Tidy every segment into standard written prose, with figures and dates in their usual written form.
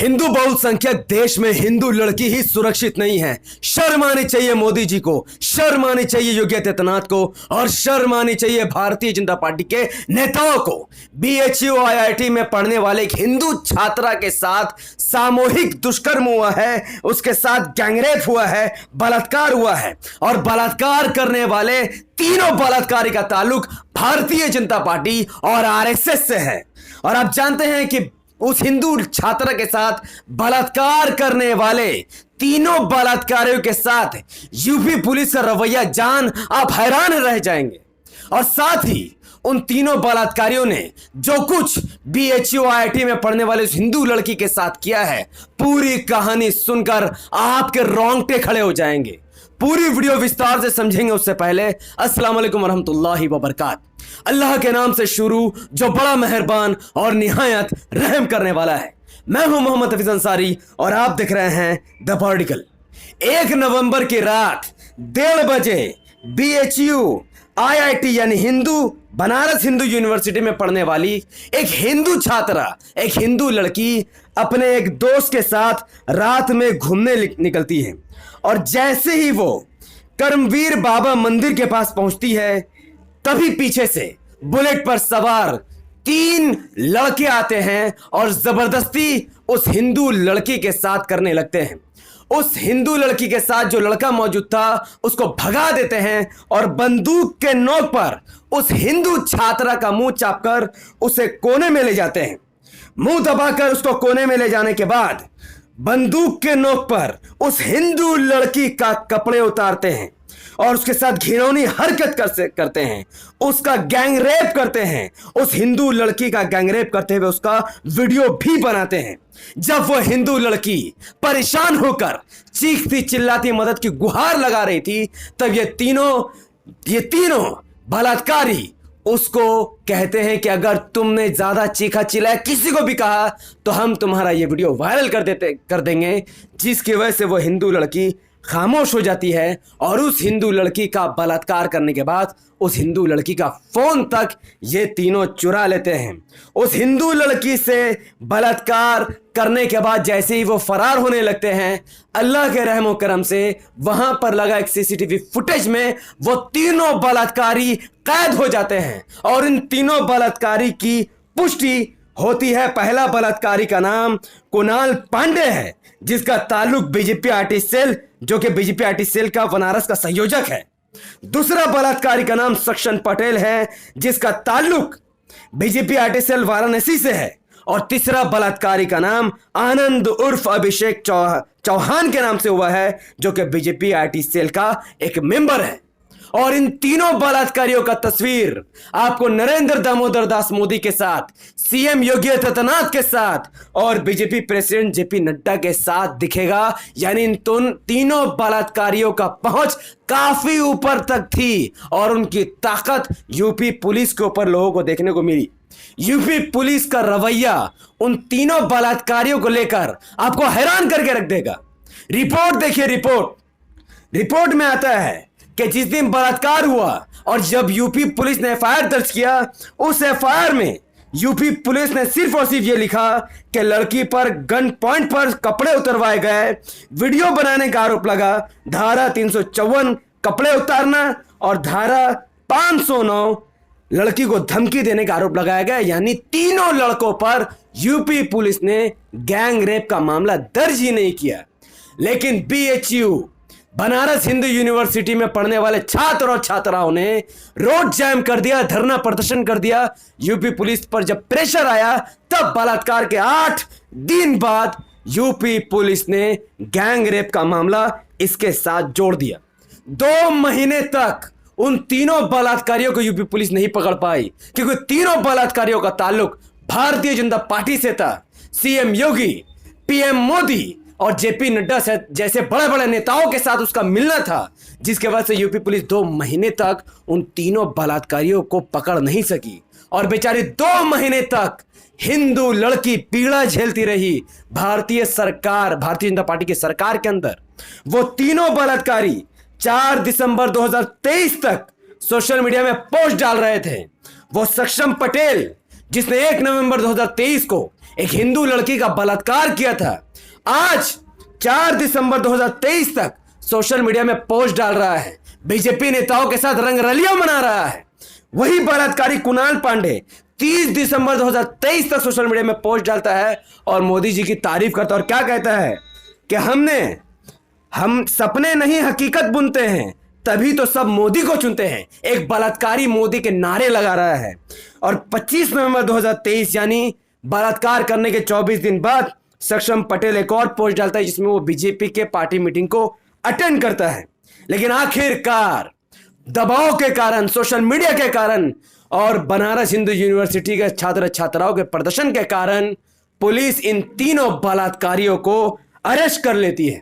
हिंदू बहुसंख्यक देश में हिंदू लड़की ही सुरक्षित नहीं है। शर्म आनी चाहिए मोदी जी को, शर्म आनी चाहिए योगी आदित्यनाथ को और शर्म आनी चाहिए भारतीय जनता पार्टी के नेताओं को। बीएचयू आईआईटी में पढ़ने वाले एक हिंदू छात्रा के साथ सामूहिक दुष्कर्म हुआ है, उसके साथ गैंगरेप हुआ है, बलात्कार हुआ है और बलात्कार करने वाले तीनों बलात्कारी का ताल्लुक भारतीय जनता पार्टी और आरएसएस से है। और आप जानते हैं कि उस हिंदू छात्रा के साथ बलात्कार करने वाले तीनों बलात्कारियों के साथ यूपी पुलिस का रवैया जान आप हैरान रह जाएंगे। और साथ ही उन तीनों बलात्कारियों ने जो कुछ बीएचयू आईआईटी में पढ़ने वाले उस हिंदू लड़की के साथ किया है, पूरी कहानी सुनकर आपके रोंगटे खड़े हो जाएंगे। पूरी वीडियो विस्तार से समझेंगे उससे पहले अस्सलाम वालेकुम वरहमतुल्लाहि वबरकात। अल्लाह के नाम से शुरू जो बड़ा मेहरबान और निहायत रहम करने वाला है। मैं हूं मोहम्मद हफीज अंसारी और आप देख रहे हैं द पॉलिटिकल। 1 नवंबर की रात 1:30 बजे बीएचयू आईआईटी यानी बनारस हिंदू यूनिवर्सिटी में पढ़ने वाली एक हिंदू छात्रा, एक हिंदू लड़की अपने एक दोस्त के साथ रात में घूमने निकलती है और जैसे ही वो कर्मवीर बाबा मंदिर के पास पहुंचती है, तभी पीछे से बुलेट पर सवार 3 लड़के आते हैं और जबरदस्ती उस हिंदू लड़की के साथ करने लगते हैं। उस हिंदू लड़की के साथ जो लड़का मौजूद था उसको भगा देते हैं और बंदूक के नोक पर उस हिंदू छात्रा का मुंह चापकर उसे कोने में ले जाते हैं। मुंह दबाकर उसको कोने में ले जाने के बाद बंदूक के नोक पर उस हिंदू लड़की का कपड़े उतारते हैं और उसके साथ घिनौनी हरकत करते हैं, उसका गैंगरेप करते हैं। उस हिंदू लड़की का गैंगरेप करते हुए उसका वीडियो भी बनाते हैं। जब वो हिंदू लड़की परेशान होकर चीखती चिल्लाती मदद की गुहार लगा रही थी, तब ये तीनों बलात्कारी उसको कहते हैं कि अगर तुमने ज्यादा चीखा चिल्लाया, किसी को भी कहा, तो हम तुम्हारा ये वीडियो वायरल कर देंगे। जिसकी वजह से वो हिंदू लड़की खामोश हो जाती है और उस हिंदू लड़की का बलात्कार करने के बाद उस हिंदू लड़की का फोन तक ये तीनों चुरा लेते हैं। उस हिंदू लड़की से बलात्कार करने के बाद जैसे ही वो फरार होने लगते हैं, अल्लाह के रहमो करम से वहां पर लगा एक सीसीटीवी फुटेज में वो तीनों बलात्कारी कैद हो जाते हैं और इन तीनों बलात्कारी की पुष्टि होती है। पहला बलात्कारी का नाम कुणाल पांडे है, जिसका ताल्लुक बीजेपी आईटी सेल, जो कि बीजेपी आईटी सेल का बनारस का संयोजक है। दूसरा बलात्कारी का नाम सक्षन पटेल है, जिसका ताल्लुक बीजेपी आईटी सेल वाराणसी से है। और तीसरा बलात्कारी का नाम आनंद उर्फ अभिषेक चौहान के नाम से हुआ है, जो कि बीजेपी आईटी सेल का एक मेंबर है। और इन तीनों बलात्कारियों का तस्वीर आपको नरेंद्र दामोदर दास मोदी के साथ, सीएम योगी आदित्यनाथ के साथ और बीजेपी प्रेसिडेंट जेपी नड्डा के साथ दिखेगा। यानी इन तीनों बलात्कारियों का पहुंच काफी ऊपर तक थी और उनकी ताकत यूपी पुलिस के ऊपर लोगों को देखने को मिली। यूपी पुलिस का रवैया उन तीनों बलात्कारियों को लेकर आपको हैरान करके रख देगा। रिपोर्ट देखिए, रिपोर्ट में आता है कि जिस दिन बलात्कार हुआ और जब यूपी पुलिस ने एफआईआर दर्ज किया, उस एफआईआर में यूपी पुलिस ने सिर्फ और सिर्फ ये लिखा कि लड़की पर गन पॉइंट पर कपड़े उतरवाए गए, वीडियो बनाने का आरोप लगा, धारा 354 कपड़े उतारना और धारा 509 लड़की को धमकी देने का आरोप लगाया गया। यानी तीनों लड़कों पर यूपी पुलिस ने गैंग रेप का मामला दर्ज ही नहीं किया। लेकिन बीएचयू बनारस हिंदू यूनिवर्सिटी में पढ़ने वाले छात्र और छात्राओं ने रोड जैम कर दिया, धरना प्रदर्शन कर दिया। यूपी पुलिस पर जब प्रेशर आया, तब बलात्कार के 8 दिन बाद यूपी पुलिस ने गैंग रेप का मामला इसके साथ जोड़ दिया। 2 महीने तक उन तीनों बलात्कारियों को यूपी पुलिस नहीं पकड़ पाई, क्योंकि तीनों बलात्कारियों का ताल्लुक भारतीय जनता पार्टी से था। सीएम योगी, पीएम मोदी और जेपी नड्डा से जैसे बड़े बड़े नेताओं के साथ उसका मिलना था, जिसके वजह से यूपी पुलिस 2 महीने तक उन तीनों बलात्कारियों को पकड़ नहीं सकी और बेचारी 2 महीने तक हिंदू लड़की पीड़ा झेलती रही भारतीय जनता पार्टी की सरकार के अंदर। वो तीनों बलात्कारी 4 दिसंबर 2023 तक सोशल मीडिया में पोस्ट डाल रहे थे। वो सक्षम पटेल, जिसने 1 नवंबर 2023 को एक हिंदू लड़की का बलात्कार किया था, आज 4 दिसंबर 2023 तक सोशल मीडिया में पोस्ट डाल रहा है, बीजेपी नेताओं के साथ रंगरलियां मना रहा है। वही बलात्कारी कुणाल पांडे 30 दिसंबर 2023 तक सोशल मीडिया में पोस्ट डालता है और मोदी जी की तारीफ करता है और क्या कहता है कि हम सपने नहीं हकीकत बुनते हैं, तभी तो सब मोदी को चुनते हैं। एक बलात्कारी मोदी के नारे लगा रहा है। और 25 नवंबर 2023 यानी बलात्कार करने के 24 दिन बाद सक्षम पटेल एक और पोस्ट डालता है जिसमें वो बीजेपी के पार्टी मीटिंग को अटेंड करता है। लेकिन आखिरकार दबाव के कारण, सोशल मीडिया के कारण और बनारस हिंदू यूनिवर्सिटी के छात्र छात्राओं के प्रदर्शन के कारण पुलिस इन तीनों बलात्कारियों को अरेस्ट कर लेती है।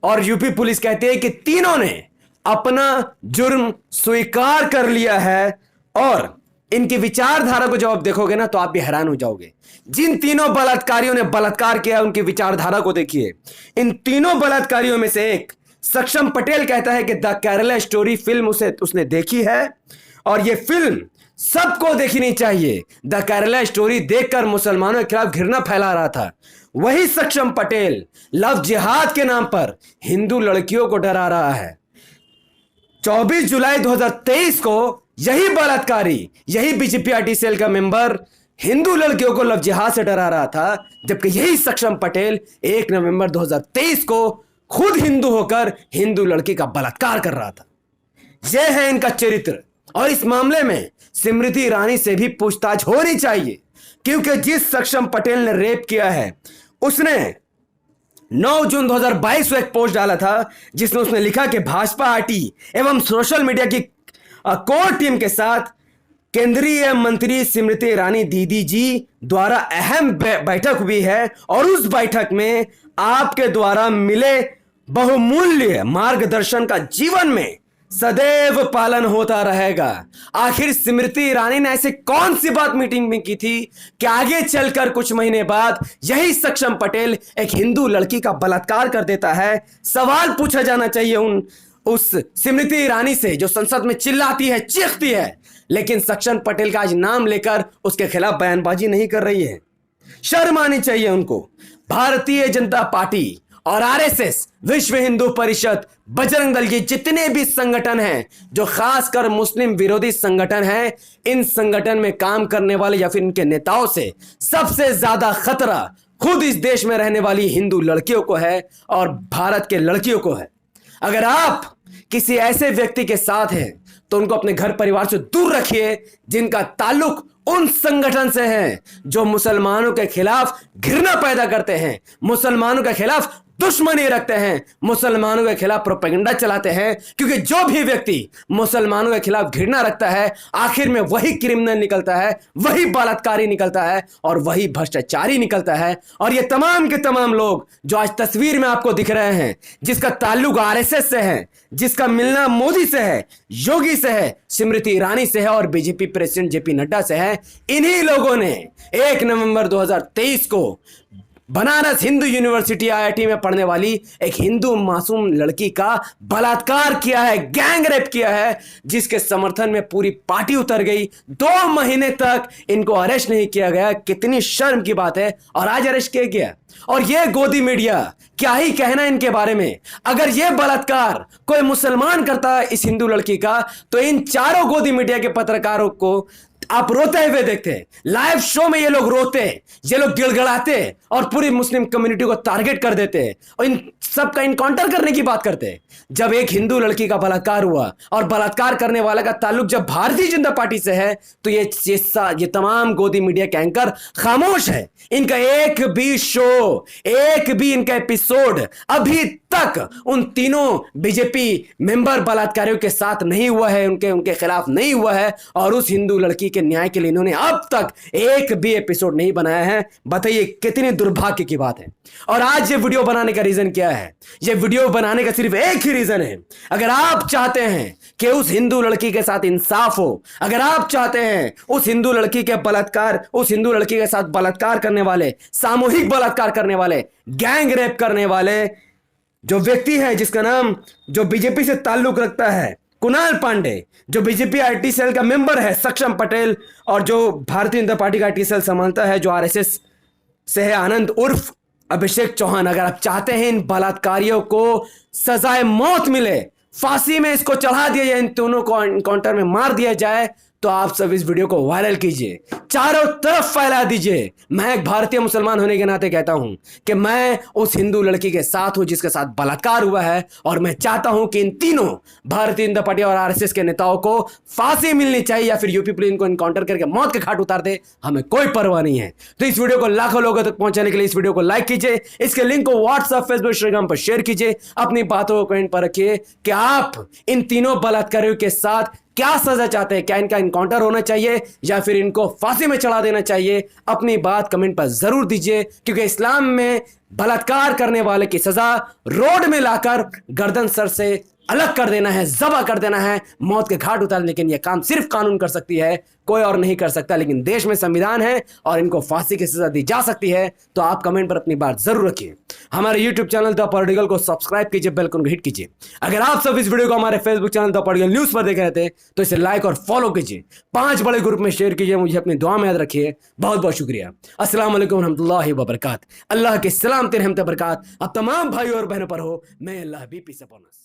और यूपी पुलिस कहती है कि तीनों ने अपना जुर्म स्वीकार कर लिया है। और इनकी विचारधारा को जब आप देखोगे ना तो आप भी हैरान हो जाओगे। जिन तीनों बलात्कारियों ने बलात्कार किया उनकी विचारधारा को देखिए। इन तीनों बलात्कारियों में से एक सक्षम पटेल कहता है कि द केरला स्टोरी फिल्म उसने देखी है और यह फिल्म सबको देखनी चाहिए। द केरला स्टोरी देखकर मुसलमानों के खिलाफ घृणा फैला रहा था। वही सक्षम पटेल लव जिहाद के नाम पर हिंदू लड़कियों को डरा रहा है। 24 जुलाई 2023 को यही बलात्कारी, यही बीजेपी आरटी सेल का मेंबर हिंदू लड़कियों को लव जिहाद से डरा रहा था, जबकि यही सक्षम पटेल 1 नवंबर 2023 को खुद हिंदू होकर हिंदू लड़की का बलात्कार कर रहा था। यह है इनका चरित्र। और इस मामले में स्मृति ईरानी से भी पूछताछ होनी चाहिए, क्योंकि जिस सक्षम पटेल ने रेप किया है उसने 9 जून 2022 को एक पोस्ट डाला था जिसमें उसने लिखा कि भाजपा आरटी एवं सोशल मीडिया की कोर टीम के साथ केंद्रीय मंत्री स्मृति ईरानी दीदी जी द्वारा अहम बैठक हुई है और उस बैठक में आपके द्वारा मिले बहुमूल्य मार्गदर्शन का जीवन में सदैव पालन होता रहेगा। आखिर स्मृति ईरानी ने ऐसे कौन सी बात मीटिंग में की थी कि आगे चलकर कुछ महीने बाद यही सक्षम पटेल एक हिंदू लड़की का बलात्कार कर देता है। सवाल पूछा जाना चाहिए उस स्मृति ईरानी से जो संसद में चिल्लाती है, चीखती है, लेकिन सक्षम पटेल का आज नाम लेकर उसके खिलाफ बयानबाजी नहीं कर रही है। शर्म आनी चाहिए उनको। भारतीय जनता पार्टी और आरएसएस, विश्व हिंदू परिषद, बजरंग दल, ये जितने भी संगठन हैं जो खासकर मुस्लिम विरोधी संगठन हैं, इन संगठन में काम करने वाले या फिर इनके नेताओं से सबसे ज्यादा खतरा खुद इस देश में रहने वाली हिंदू लड़कियों को है और भारत के लड़कियों को है। अगर आप किसी ऐसे व्यक्ति के साथ हैं तो उनको अपने घर परिवार से दूर रखिए जिनका ताल्लुक उन संगठन से है जो मुसलमानों के खिलाफ घृणा पैदा करते हैं, मुसलमानों के खिलाफ दुश्मनी रखते हैं, मुसलमानों के खिलाफ प्रोपेगेंडा चलाते हैं। क्योंकि जो भी व्यक्ति मुसलमानों के खिलाफ घृणा रखता है आखिर में वही क्रिमिनल निकलता है, वही बलात्कारी निकलता है और वही भ्रष्टाचारी निकलता है। और ये तमाम के तमाम लोग जो आज तस्वीर में आपको दिख रहे हैं, जिसका ताल्लुक आरएसएस से है, जिसका मिलना मोदी से है, योगी से है, स्मृति ईरानी से है और बीजेपी प्रेसिडेंट जेपी नड्डा से है, इन्हीं लोगों ने 1 नवंबर 2023 को बनारस हिंदू यूनिवर्सिटी आईआईटी में पढ़ने वाली एक हिंदू मासूम लड़की का बलात्कार किया है, गैंग रेप किया है, जिसके समर्थन में पूरी पार्टी उतर गई। 2 महीने तक इनको अरेस्ट नहीं किया गया। कितनी शर्म की बात है। और आज अरेस्ट किया गया। और यह गोदी मीडिया क्या ही कहना इनके बारे में। अगर यह बलात्कार कोई मुसलमान करता है इस हिंदू लड़की का, तो इन चारों गोदी मीडिया के पत्रकारों को आप रोते हुए देखते हैं। लाइव शो में ये लोग रोते, ये लोग गिड़गिड़ाते और पूरी मुस्लिम कम्युनिटी को टारगेट कर देते हैं और इन सबका इनकाउंटर करने की बात करते हैं। जब एक हिंदू लड़की का बलात्कार हुआ और बलात्कार करने वाला का ताल्लुक जब भारतीय जनता पार्टी से है, तो ये तमाम गोदी मीडिया के एंकर खामोश है। इनका एक भी शो, एक भी इनका एपिसोड अभी तक उन तीनों बीजेपी मेंबर बलात्कारियों के साथ नहीं हुआ है, उनके खिलाफ नहीं हुआ है। और उस हिंदू लड़की के न्याय के लिए इन्होंने अब तक एक भी एपिसोड नहीं बनाया है। बताइए कितनी दुर्भाग्य की बात है। और आज ये वीडियो बनाने का रीजन क्या है? ये वीडियो बनाने का सिर्फ एक ही रीजन है। अगर आप चाहते हैं कि उस हिंदू लड़की के साथ इंसाफ हो, अगर आप चाहते हैं उस हिंदू लड़की के साथ बलात्कार करने वाले, सामूहिक बलात्कार करने वाले, गैंग रेप करने वाले जो व्यक्ति है, जिसका नाम जो बीजेपी से ताल्लुक रखता है, कुणाल पांडे, जो बीजेपी आईटी सेल का मेंबर है, सक्षम पटेल, और जो भारतीय जनता पार्टी का आईटी सेल संभालता है, जो आरएसएस से है आनंद उर्फ अभिषेक चौहान। अगर आप चाहते हैं इन बलात्कारियों को सजाए मौत मिले, फांसी में इसको चढ़ा दिया जाए, इन दोनों को एनकाउंटर में मार दिया जाए, तो आप सब इस वीडियो को वायरल कीजिए, चारों तरफ फैला दीजिए। मैं एक भारतीय मुसलमान होने के नाते कहता हूं कि मैं उस हिंदू लड़की के साथ हूं जिसके साथ बलात्कार हुआ है, और मैं चाहता हूं कि इन तीनों भारतीय जनता पार्टी और आरएसएस के नेताओं को फांसी मिलनी चाहिए, या फिर यूपी पुलिस इनको एनकाउंटर करके मौत के घाट उतार दे, हमें कोई परवाह नहीं है। तो इस वीडियो को लाखों लोगों तक पहुंचाने के लिए इस वीडियो को लाइक कीजिए, इसके लिंक को व्हाट्सएप, फेसबुक, इंस्टाग्राम पर शेयर कीजिए, अपनी बातों को कमेंट पर रखिए कि आप इन तीनों बलात्कारियों के साथ क्या सजा चाहते हैं। क्या इनका एनकाउंटर होना चाहिए या फिर इनको फांसी में चढ़ा देना चाहिए? अपनी बात कमेंट पर जरूर दीजिए, क्योंकि इस्लाम में बलात्कार करने वाले की सजा रोड में लाकर गर्दन सर से अलग कर देना है, जबा कर देना है, मौत के घाट उतार। लेकिन यह काम सिर्फ कानून कर सकती है, कोई और नहीं कर सकता। लेकिन देश में संविधान है और इनको फांसी की सजा दी जा सकती है। तो आप कमेंट पर अपनी बात जरूर रखिए। हमारे यूट्यूब चैनल द पॉलिटिकल को सब्सक्राइब कीजिए, बेल आइकन को हिट कीजिए। अगर आप सब इस वीडियो को हमारे Facebook channel the political news पर देख रहे थे तो इसे लाइक और फॉलो कीजिए, 5 बड़े ग्रुप में शेयर कीजिए। मुझे अपनी दुआ में याद रखिए। बहुत बहुत शुक्रिया। अस्सलाम वालेकुम रहमतुल्लाहि व बरकात। अल्लाह के सलामत रहमत बरकात अब तमाम भाइयों और बहनों पर हो। मैं अल्लाह भी पीस अपॉन अस।